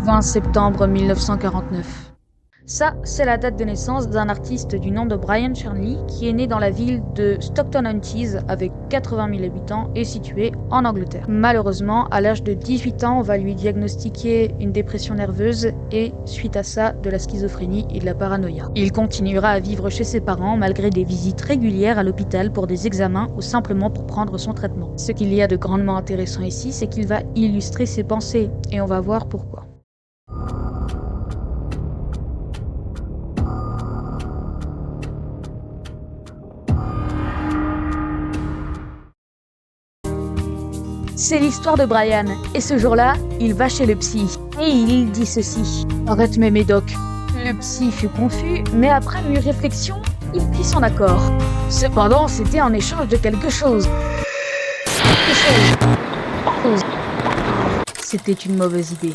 20 septembre 1949. Ça, c'est la date de naissance d'un artiste du nom de Brian Charnley qui est né dans la ville de Stockton-on-Tees avec 80 000 habitants et situé en Angleterre. Malheureusement, à l'âge de 18 ans, on va lui diagnostiquer une dépression nerveuse et, suite à ça, de la schizophrénie et de la paranoïa. Il continuera à vivre chez ses parents malgré des visites régulières à l'hôpital pour des examens ou simplement pour prendre son traitement. Ce qu'il y a de grandement intéressant ici, c'est qu'il va illustrer ses pensées et on va voir pourquoi. C'est l'histoire de Brian, et ce jour-là, il va chez le psy, et il dit ceci. Arrête mes médocs. Le psy fut confus, mais après une réflexion, il fit son accord. Cependant, c'était en échange de quelque chose. C'était une mauvaise idée.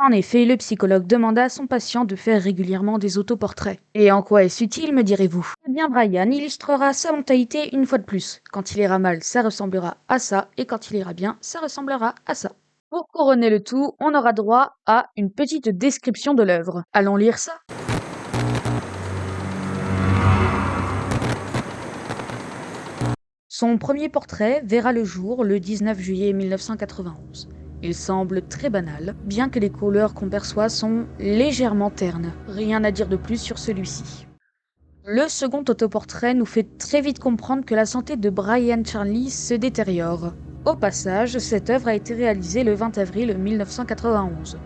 En effet, le psychologue demanda à son patient de faire régulièrement des autoportraits. Et en quoi est-ce utile, me direz-vous? Eh bien, Brian illustrera sa mentalité une fois de plus. Quand il ira mal, ça ressemblera à ça, et quand il ira bien, ça ressemblera à ça. Pour couronner le tout, on aura droit à une petite description de l'œuvre. Allons lire ça? Son premier portrait verra le jour le 19 juillet 1991. Il semble très banal, bien que les couleurs qu'on perçoit sont légèrement ternes. Rien à dire de plus sur celui-ci. Le second autoportrait nous fait très vite comprendre que la santé de Brian Charnley se détériore. Au passage, cette œuvre a été réalisée le 20 avril 1991.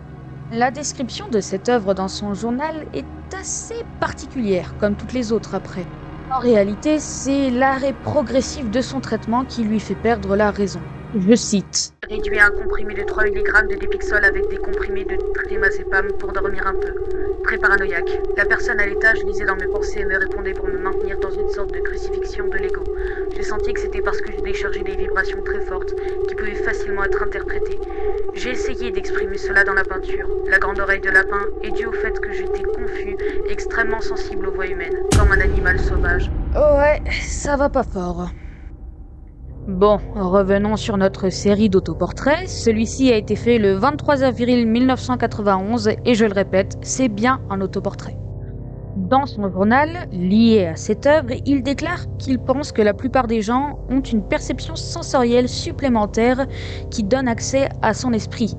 La description de cette œuvre dans son journal est assez particulière, comme toutes les autres après. En réalité, c'est l'arrêt progressif de son traitement qui lui fait perdre la raison. Je cite. Réduit à un comprimé de 3 mg de Dépixol avec des comprimés de trimazépam pour dormir un peu. Très paranoïaque. La personne à l'étage lisait dans mes pensées et me répondait pour me maintenir dans une sorte de crucifixion de l'ego. J'ai senti que c'était parce que je déchargeais des vibrations très fortes qui pouvaient facilement être interprétées. J'ai essayé d'exprimer cela dans la peinture. La grande oreille de lapin est due au fait que j'étais confus et extrêmement sensible aux voix humaines, comme un animal sauvage. Ouais, ça va pas fort. Bon, revenons sur notre série d'autoportraits. Celui-ci a été fait le 23 avril 1991 et je le répète, c'est bien un autoportrait. Dans son journal, lié à cette œuvre, il déclare qu'il pense que la plupart des gens ont une perception sensorielle supplémentaire qui donne accès à son esprit.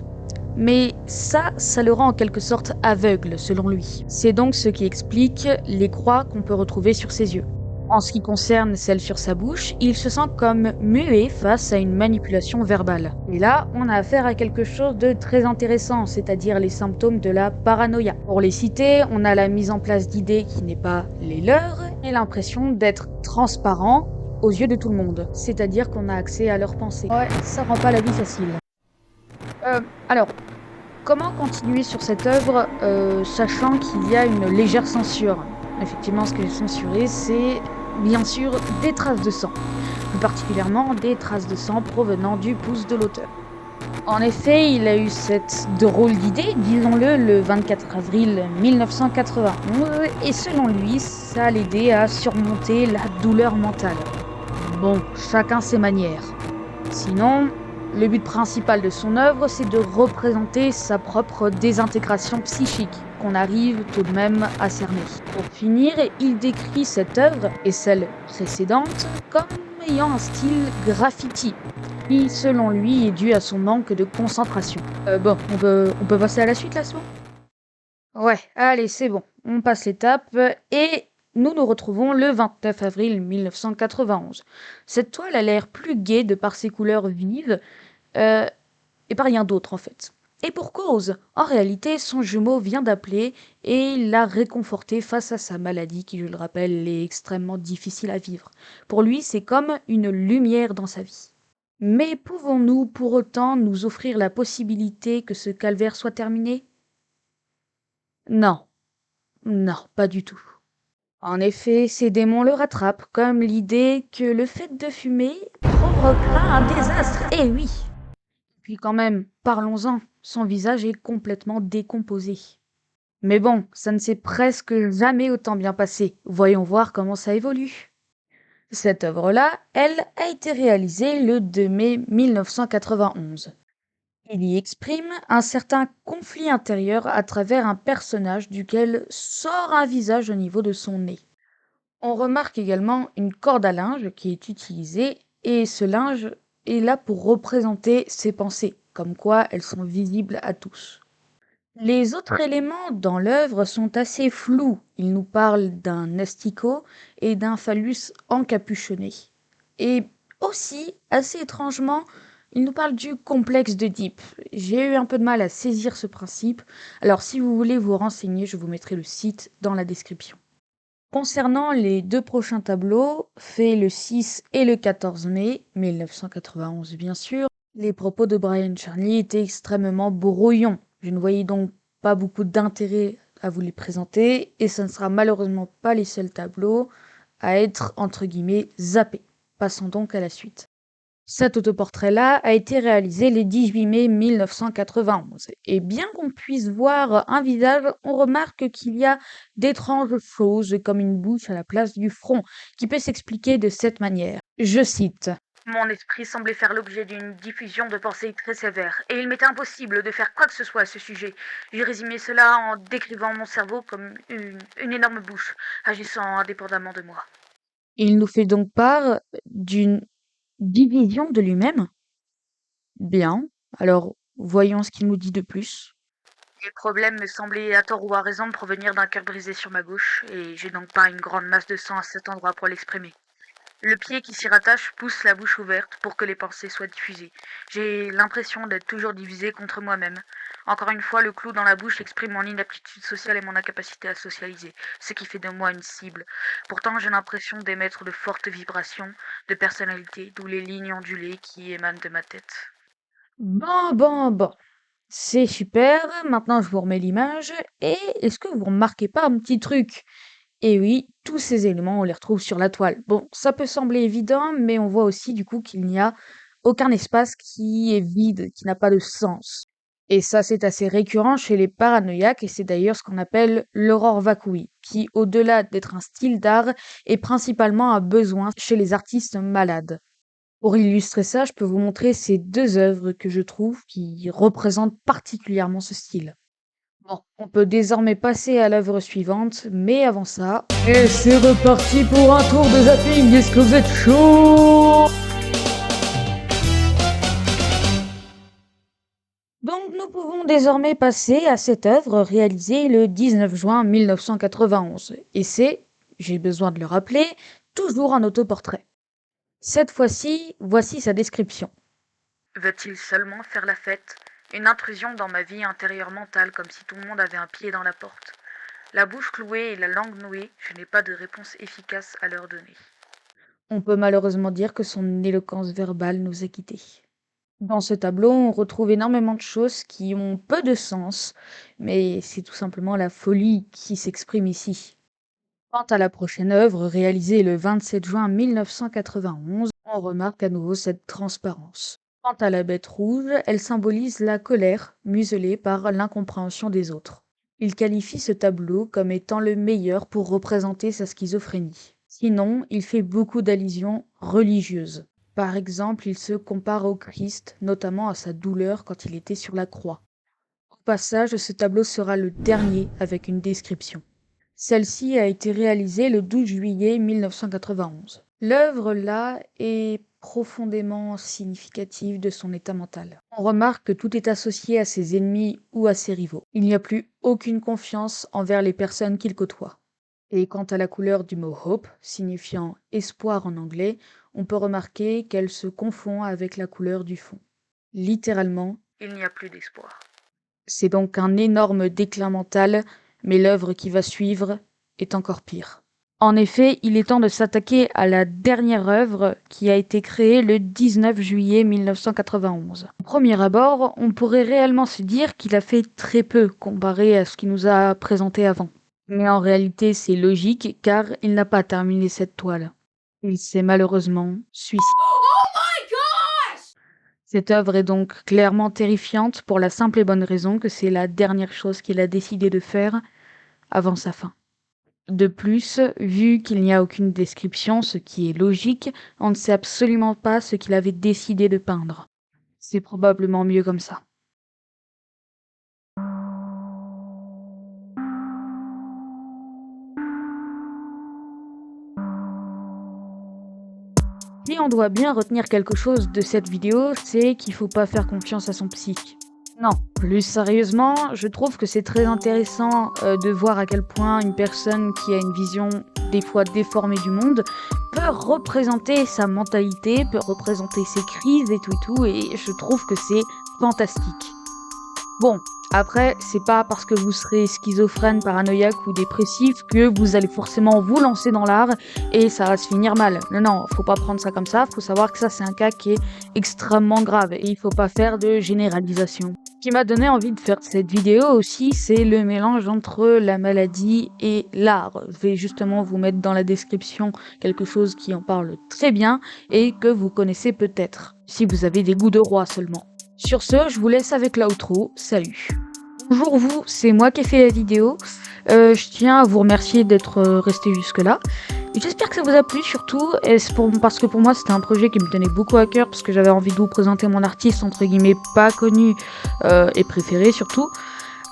Mais ça le rend en quelque sorte aveugle, selon lui. C'est donc ce qui explique les croix qu'on peut retrouver sur ses yeux. En ce qui concerne celle sur sa bouche, il se sent comme muet face à une manipulation verbale. Et là, on a affaire à quelque chose de très intéressant, c'est-à-dire les symptômes de la paranoïa. Pour les citer, on a la mise en place d'idées qui n'est pas les leurs et l'impression d'être transparent aux yeux de tout le monde. C'est-à-dire qu'on a accès à leurs pensées. Ouais, ça rend pas la vie facile. Alors, comment continuer sur cette œuvre, sachant qu'il y a une légère censure? Effectivement, ce qui est censuré, c'est bien sûr des traces de sang, plus particulièrement des traces de sang provenant du pouce de l'auteur. En effet, il a eu cette drôle d'idée, disons-le, le 24 avril 1991, et selon lui, ça l'aidait à surmonter la douleur mentale. Bon, chacun ses manières. Sinon, le but principal de son œuvre, c'est de représenter sa propre désintégration psychique, qu'on arrive tout de même à cerner. Pour finir, il décrit cette œuvre, et celle précédente, comme ayant un style graffiti, qui, selon lui, est dû à son manque de concentration. Bon, on peut passer à la suite, là, c'est bon? Ouais, allez, c'est bon. On passe l'étape, et nous retrouvons le 29 avril 1991. Cette toile a l'air plus gaie de par ses couleurs vives, et par rien d'autre en fait. Et pour cause, en réalité, son jumeau vient d'appeler et l'a réconforté face à sa maladie qui, je le rappelle, est extrêmement difficile à vivre. Pour lui, c'est comme une lumière dans sa vie. Mais pouvons-nous pour autant nous offrir la possibilité que ce calvaire soit terminé? Non, non, pas du tout. En effet, ces démons le rattrapent, comme l'idée que le fait de fumer provoquera un désastre. Eh oui! Puis quand même, parlons-en, son visage est complètement décomposé. Mais bon, ça ne s'est presque jamais autant bien passé. Voyons voir comment ça évolue. Cette œuvre-là, elle, a été réalisée le 2 mai 1991. Il y exprime un certain conflit intérieur à travers un personnage duquel sort un visage au niveau de son nez. On remarque également une corde à linge qui est utilisée et ce linge est là pour représenter ses pensées, comme quoi elles sont visibles à tous. Les autres éléments dans l'œuvre sont assez flous. Il nous parle d'un asticot et d'un phallus encapuchonné. Et aussi, assez étrangement, il nous parle du complexe d'Oedipe. J'ai eu un peu de mal à saisir ce principe, alors si vous voulez vous renseigner, je vous mettrai le site dans la description. Concernant les deux prochains tableaux, faits le 6 et le 14 mai 1991 bien sûr, les propos de Brian Charney étaient extrêmement brouillons. Je ne voyais donc pas beaucoup d'intérêt à vous les présenter et ce ne sera malheureusement pas les seuls tableaux à être entre guillemets zappés. Passons donc à la suite. Cet autoportrait-là a été réalisé le 18 mai 1991. Et bien qu'on puisse voir un visage, on remarque qu'il y a d'étranges choses comme une bouche à la place du front, qui peut s'expliquer de cette manière. Je cite. Mon esprit semblait faire l'objet d'une diffusion de pensées très sévère, et il m'était impossible de faire quoi que ce soit à ce sujet. J'ai résumé cela en décrivant mon cerveau comme une énorme bouche, agissant indépendamment de moi. Il nous fait donc part d'une division de lui-même. Bien, alors voyons ce qu'il nous dit de plus. Les problèmes me semblaient à tort ou à raison provenir d'un cœur brisé sur ma gauche, et j'ai donc pas une grande masse de sang à cet endroit pour l'exprimer. Le pied qui s'y rattache pousse la bouche ouverte pour que les pensées soient diffusées. J'ai l'impression d'être toujours divisé contre moi-même. Encore une fois, le clou dans la bouche exprime mon inaptitude sociale et mon incapacité à socialiser, ce qui fait de moi une cible. Pourtant, j'ai l'impression d'émettre de fortes vibrations de personnalité, d'où les lignes ondulées qui émanent de ma tête. Bon. C'est super, maintenant je vous remets l'image. Et est-ce que vous remarquez pas un petit truc? Et oui, tous ces éléments, on les retrouve sur la toile. Bon, ça peut sembler évident, mais on voit aussi du coup qu'il n'y a aucun espace qui est vide, qui n'a pas de sens. Et ça, c'est assez récurrent chez les paranoïaques, et c'est d'ailleurs ce qu'on appelle l'aurore vacui, qui, au-delà d'être un style d'art, est principalement un besoin chez les artistes malades. Pour illustrer ça, je peux vous montrer ces deux œuvres que je trouve qui représentent particulièrement ce style. Bon, on peut désormais passer à l'œuvre suivante, mais avant ça... Et c'est reparti pour un tour de zapping, est-ce que vous êtes chaud? Donc nous pouvons désormais passer à cette œuvre réalisée le 19 juin 1991. Et c'est, j'ai besoin de le rappeler, toujours un autoportrait. Cette fois-ci, voici sa description. Veut-il seulement faire la fête? Une intrusion dans ma vie intérieure mentale, comme si tout le monde avait un pied dans la porte. La bouche clouée et la langue nouée, je n'ai pas de réponse efficace à leur donner. On peut malheureusement dire que son éloquence verbale nous a quittés. Dans ce tableau, on retrouve énormément de choses qui ont peu de sens, mais c'est tout simplement la folie qui s'exprime ici. Quant à la prochaine œuvre, réalisée le 27 juin 1991, on remarque à nouveau cette transparence. Quant à la bête rouge, elle symbolise la colère, muselée par l'incompréhension des autres. Il qualifie ce tableau comme étant le meilleur pour représenter sa schizophrénie. Sinon, il fait beaucoup d'allusions religieuses. Par exemple, il se compare au Christ, notamment à sa douleur quand il était sur la croix. Au passage, ce tableau sera le dernier avec une description. Celle-ci a été réalisée le 12 juillet 1991. L'œuvre là est profondément significative de son état mental. On remarque que tout est associé à ses ennemis ou à ses rivaux. Il n'y a plus aucune confiance envers les personnes qu'il côtoie. Et quant à la couleur du mot hope, signifiant espoir en anglais, on peut remarquer qu'elle se confond avec la couleur du fond. Littéralement, Il n'y a plus d'espoir. c'est donc un énorme déclin mental, mais l'œuvre qui va suivre est encore pire. En effet, il est temps de s'attaquer à la dernière œuvre qui a été créée le 19 juillet 1991. Au premier abord, on pourrait réellement se dire qu'il a fait très peu comparé à ce qu'il nous a présenté avant. Mais en réalité, c'est logique car il n'a pas terminé cette toile. Il s'est malheureusement suicidé. Cette œuvre est donc clairement terrifiante pour la simple et bonne raison que c'est la dernière chose qu'il a décidé de faire avant sa fin. De plus, vu qu'il n'y a aucune description, ce qui est logique, on ne sait absolument pas ce qu'il avait décidé de peindre. C'est probablement mieux comme ça. Si on doit bien retenir quelque chose de cette vidéo, c'est qu'il faut pas faire confiance à son psy. Non, plus sérieusement, je trouve que c'est très intéressant de voir à quel point une personne qui a une vision des fois déformée du monde peut représenter sa mentalité, peut représenter ses crises et tout, et je trouve que c'est fantastique. Bon, après, c'est pas parce que vous serez schizophrène, paranoïaque ou dépressif que vous allez forcément vous lancer dans l'art et ça va se finir mal. Non, faut pas prendre ça comme ça, faut savoir que ça c'est un cas qui est extrêmement grave et il faut pas faire de généralisation. Ce qui m'a donné envie de faire cette vidéo aussi, c'est le mélange entre la maladie et l'art. Je vais justement vous mettre dans la description quelque chose qui en parle très bien et que vous connaissez peut-être, si vous avez des goûts de roi seulement. Sur ce, je vous laisse avec l'outro. Salut. Bonjour vous, c'est moi qui ai fait la vidéo. Je tiens à vous remercier d'être resté jusque-là. J'espère que ça vous a plu surtout, parce que pour moi c'était un projet qui me tenait beaucoup à cœur, parce que j'avais envie de vous présenter mon artiste entre guillemets pas connu et préféré surtout.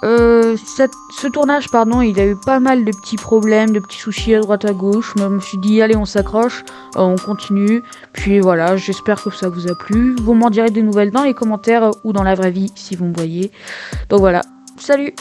Ce tournage, il a eu pas mal de petits problèmes, de petits soucis à droite à gauche. Je me suis dit, allez, on s'accroche, on continue. Puis voilà, j'espère que ça vous a plu. Vous m'en direz des nouvelles dans les commentaires ou dans la vraie vie si vous me voyez. Donc voilà, salut!